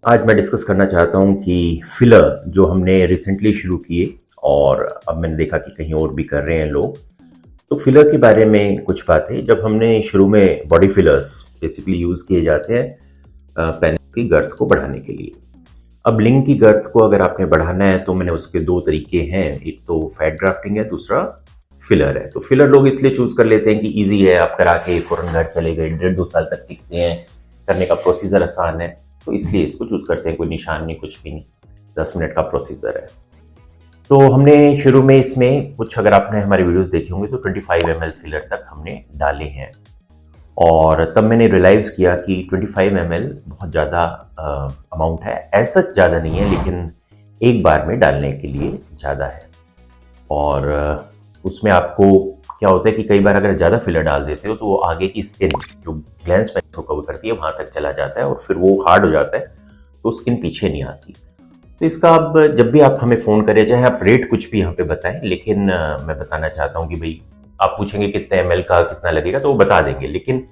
आज मैं डिस्कस करना चाहता हूँ कि फिलर जो हमने रिसेंटली शुरू किए और अब मैंने देखा कि कहीं और भी कर रहे हैं लोग। तो फिलर के बारे में कुछ बातें। जब हमने शुरू में बॉडी फिलर्स बेसिकली यूज़ किए जाते हैं पेनिस की गर्थ को बढ़ाने के लिए। अब लिंग की गर्थ को अगर आपने बढ़ाना है तो मैंने उसके दो तरीके हैं, एक तो फैट ड्राफ्टिंग है, दूसरा फिलर है। तो फिलर लोग इसलिए चूज कर लेते हैं कि इजी है, आप करा के फौरन घर चले गए, 1.5-2 साल तक टिकते हैं, करने का प्रोसीजर आसान है, तो इसलिए इसको चूज करते हैं। कोई निशान नहीं, कुछ भी नहीं, 10 मिनट का प्रोसीजर है। तो हमने शुरू में इसमें कुछ, अगर आपने हमारे वीडियोस देखे होंगे तो 25 ml फिलर तक हमने डाले हैं। और तब मैंने रियलाइज़ किया कि 25 ml बहुत ज़्यादा अमाउंट है। ऐसा ज़्यादा नहीं है, लेकिन एक बार में डालने के लिए ज़्यादा है। और उसमें आपको क्या होता है कि कई बार अगर ज़्यादा फिलर डाल देते हो तो वो आगे की स्किन जो ग्लैंड्स पेनिस को कवर करती है वहाँ तक चला जाता है और फिर वो हार्ड हो जाता है, तो स्किन पीछे नहीं आती। तो इसका अब जब भी आप हमें फ़ोन करें, चाहे आप रेट कुछ भी यहाँ पे बताएं, लेकिन मैं बताना चाहता हूँ कि भाई आप पूछेंगे कितने ml का कितना लगेगा, तो वो बता देंगे। लेकिन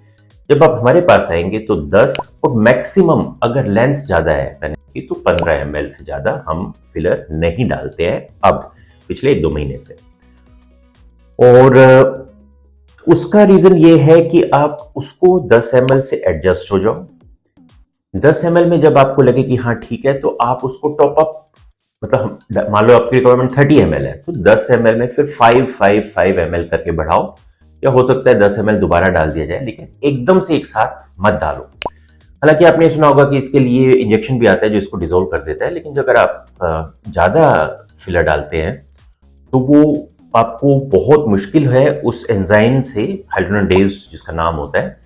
जब आप हमारे पास आएंगे तो 10 और मैक्सिमम अगर लेंथ ज़्यादा है पेनिस की तो 15 ml से ज़्यादा हम फिलर नहीं डालते हैं अब, पिछले 1-2 महीने से। और उसका रीज़न ये है कि आप उसको 10 ml से एडजस्ट हो जाओ। 10 ml में जब आपको लगे कि हाँ ठीक है, तो आप उसको टॉप अप, मतलब मान लो आपकी रिक्वायरमेंट 30 ml है तो 10 ml में फिर 5 ml करके बढ़ाओ, या हो सकता है 10 ml दोबारा डाल दिया जाए, लेकिन एकदम से एक साथ मत डालो। हालांकि आपने सुना होगा कि इसके लिए इंजेक्शन भी आता है जो इसको डिसॉल्व कर देता है, लेकिन अगर आप ज़्यादा फिलर डालते हैं तो वो आपको बहुत मुश्किल है उस एंजाइम से, हाइड्रोनेडेज जिसका नाम होता है,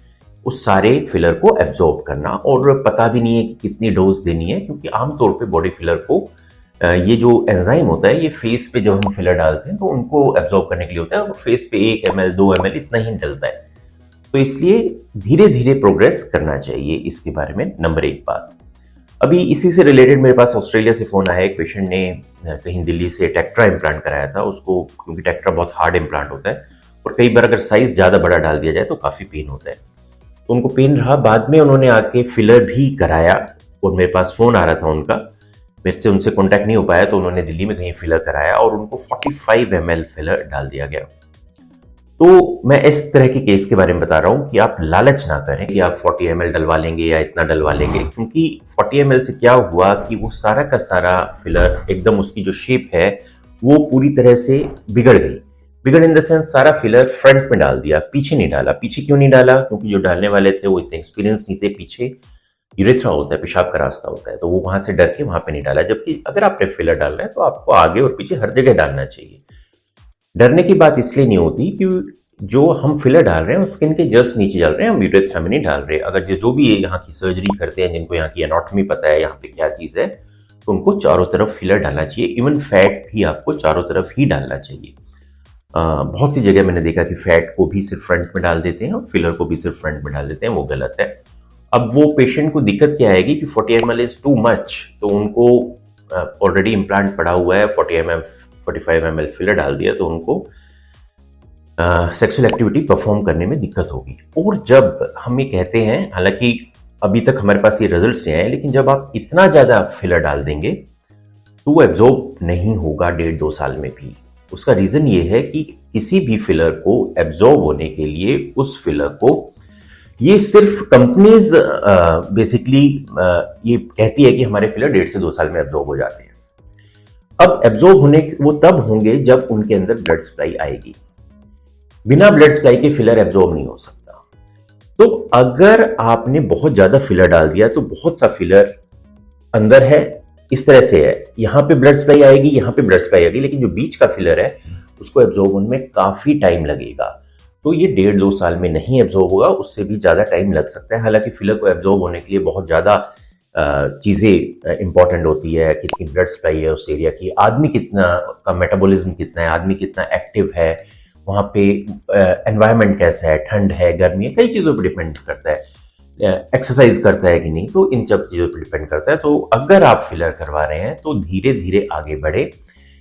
उस सारे फिलर को एब्जॉर्ब करना। और पता भी नहीं है कि कितनी डोज देनी है, क्योंकि आमतौर पे बॉडी फिलर को ये जो एंजाइम होता है ये फेस पे जब हम फिलर डालते हैं तो उनको एब्जॉर्ब करने के लिए होता है, और फेस पे 1 ml 2 ml इतना ही डलता है। तो इसलिए धीरे धीरे प्रोग्रेस करना चाहिए इसके बारे में, नंबर 1 बात। अभी इसी से रिलेटेड मेरे पास ऑस्ट्रेलिया से फ़ोन आया, एक पेशेंट ने कहीं दिल्ली से टेक्ट्रा इम्प्लांट कराया था उसको, क्योंकि टेक्ट्रा बहुत हार्ड इम्प्लांट होता है और कई बार अगर साइज़ ज़्यादा बड़ा डाल दिया जाए तो काफ़ी पेन होता है। तो उनको पेन रहा, बाद में उन्होंने आके फिलर भी कराया और मेरे पास फ़ोन आ रहा था उनका, मेरे से उनसे कॉन्टैक्ट नहीं हो पाया, तो उन्होंने दिल्ली में कहीं फिलर कराया और उनको 45 ml फिलर डाल दिया गया। तो मैं इस तरह के केस के बारे में बता रहा हूँ कि आप लालच ना करें कि आप 40 ml डलवा लेंगे या इतना डलवा लेंगे, क्योंकि 40 ml से क्या हुआ कि वो सारा का सारा फिलर एकदम, उसकी जो शेप है वो पूरी तरह से बिगड़ गई। बिगड़ इन द सेंस, सारा फिलर फ्रंट में डाल दिया, पीछे नहीं डाला। पीछे क्यों नहीं डाला? क्योंकि जो डालने वाले थे वो इतने एक्सपीरियंस नहीं थे। पीछे यूरेथ्रा होता है, पेशाब का रास्ता होता है, तो वो वहां से डर के वहां पे नहीं डाला। जबकि अगर आपने फिलर डालना है तो आपको आगे और पीछे हर जगह डालना चाहिए। डरने की बात इसलिए नहीं होती कि जो हम फिलर डाल रहे हैं वो स्किन के जस्ट नीचे डाल रहे हैं, हम यूरेथ्रा में नहीं डाल रहे। अगर जो भी यहाँ की सर्जरी करते हैं, जिनको यहाँ की एनाटॉमी पता है यहाँ पे क्या चीज़ है, तो उनको चारों तरफ फिलर डालना चाहिए। इवन फैट भी आपको चारों तरफ ही डालना चाहिए। बहुत सी जगह मैंने देखा कि फैट को भी सिर्फ फ्रंट में डाल देते हैं और फिलर को भी सिर्फ फ्रंट में डाल देते हैं, वो गलत है। अब वो पेशेंट को दिक्कत क्या आएगी कि 40 ml इज टू मच, तो उनको ऑलरेडी इम्प्लांट पड़ा हुआ है, 45 ml फिलर डाल दिया तो उनको सेक्सुअल एक्टिविटी परफॉर्म करने में दिक्कत होगी। और जब हम ये कहते हैं, हालांकि अभी तक हमारे पास ये रिजल्ट्स नहीं आए, लेकिन जब आप इतना ज़्यादा फिलर डाल देंगे तो वो एब्जॉर्ब नहीं होगा 1.5-2 साल में भी। उसका रीज़न ये है कि किसी भी फिलर को एब्जॉर्ब होने के लिए उस फिलर को, ये सिर्फ कंपनीज बेसिकली ये कहती है कि हमारे फिलर 1.5 से 2 साल में एब्जॉर्ब हो जाते हैं। अब एब्जॉर्ब होने वो तब होंगे जब उनके अंदर ब्लड सप्लाई आएगी। बिना ब्लड सप्लाई के फिलर एब्जॉर्ब नहीं हो सकता। तो अगर आपने बहुत ज्यादा फिलर डाल दिया तो बहुत सा फिलर अंदर है, इस तरह से है, यहाँ पे ब्लड सप्लाई आएगी, यहाँ पे ब्लड सप्लाई आएगी, लेकिन जो बीच का फिलर है उसको एब्जॉर्ब होने में काफी टाइम लगेगा। तो ये 1.5-2 साल में नहीं एब्जॉर्ब होगा, उससे भी ज्यादा टाइम लग सकता है। हालांकि फिलर को एब्जॉर्ब होने के लिए बहुत ज्यादा चीजें इंपॉर्टेंट होती है, कितनी ब्लड सप्लाई है उस एरिया की, आदमी कितना का मेटाबॉलिज्म कितना है, आदमी कितना एक्टिव है, वहाँ पे एनवायरनमेंट कैसा है, ठंड है, गर्मी है, कई चीज़ों पर डिपेंड करता है। एक्सरसाइज करता है कि नहीं, तो इन सब चीज़ों पर डिपेंड करता है। तो अगर आप फिलर करवा रहे हैं तो धीरे धीरे आगे बढ़े।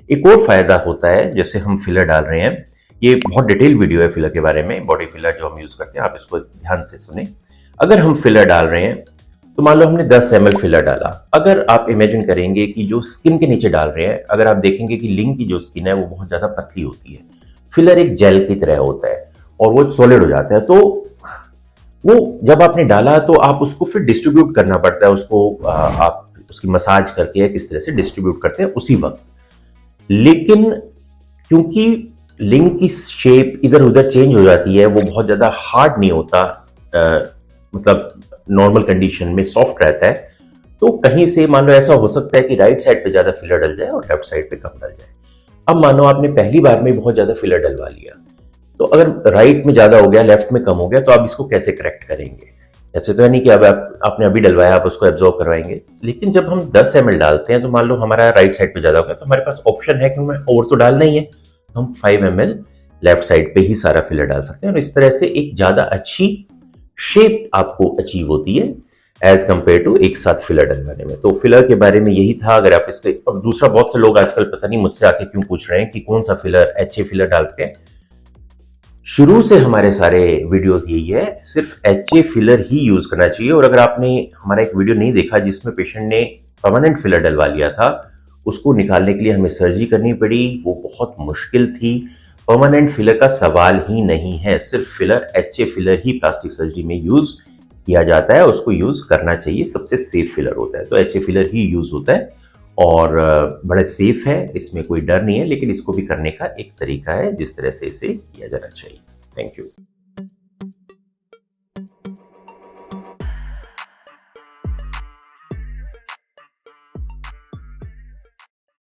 एक और फायदा होता है, जैसे हम फिलर डाल रहे हैं, ये बहुत डिटेल वीडियो है फिलर के बारे में, बॉडी फिलर जो हम यूज़ करते हैं, आप इसको ध्यान से सुने। अगर हम फिलर डाल रहे हैं तो मान लो हमने 10 ml फिलर डाला। अगर आप इमेजिन करेंगे कि जो स्किन के नीचे डाल रहे हैं, अगर आप देखेंगे कि लिंग की जो स्किन है वो बहुत ज्यादा पतली होती है, फिलर एक जेल की तरह होता है और वो सॉलिड हो जाता है, तो वो जब आपने डाला तो आप उसको फिर डिस्ट्रीब्यूट करना पड़ता है, उसको आप उसकी मसाज करके किस तरह से डिस्ट्रीब्यूट करते हैं उसी वक्त। लेकिन क्योंकि लिंग की शेप इधर उधर चेंज हो जाती है, वो बहुत ज्यादा हार्ड नहीं होता, मतलब नॉर्मल कंडीशन में सॉफ्ट रहता है, तो कहीं से मान लो ऐसा हो सकता है कि राइट साइड पे ज्यादा फिलर डल जाए और लेफ्ट साइड पे कम डल जाए। अब मानो आपने पहली बार में बहुत ज्यादा फिलर डलवा लिया, तो अगर राइट में ज्यादा हो गया लेफ्ट में कम हो गया, तो आप इसको कैसे करेक्ट करेंगे? ऐसे तो है नहीं कि अब आपने अभी डलवाया आप उसको एब्जॉर्ब करवाएंगे। लेकिन जब हम 10 ml डालते हैं तो मान लो हमारा राइट साइड पे ज्यादा हो गया, तो हमारे पास ऑप्शन है कि हमें और तो डालना ही है, तो हम 5 ml लेफ्ट साइड पे ही सारा फिलर डाल सकते हैं और इस तरह से एक ज्यादा अच्छी शेप आपको अचीव होती है एज कंपेयर टू एक साथ फिलर डलवाने में। तो फिलर के बारे में यही था। अगर आप इसके, और दूसरा बहुत से लोग आजकल पता नहीं मुझसे आके क्यों पूछ रहे हैं कि कौन सा फिलर, HA फिलर डालते हैं। शुरू से हमारे सारे वीडियोस यही है, सिर्फ HA फिलर ही यूज करना चाहिए। और अगर आपने हमारा एक वीडियो नहीं देखा जिसमें पेशेंट ने परमानेंट फिलर डलवा लिया था, उसको निकालने के लिए हमें सर्जरी करनी पड़ी, वो बहुत मुश्किल थी। परमानेंट फिलर का सवाल ही नहीं है, सिर्फ फिलर, HA फिलर ही प्लास्टिक सर्जरी में यूज किया जाता है, उसको यूज करना चाहिए, सबसे सेफ फिलर होता है, तो HA फिलर ही यूज होता है और बड़ा सेफ है, इसमें कोई डर नहीं है। लेकिन इसको भी करने का एक तरीका है जिस तरह से इसे किया जाना चाहिए। Thank you.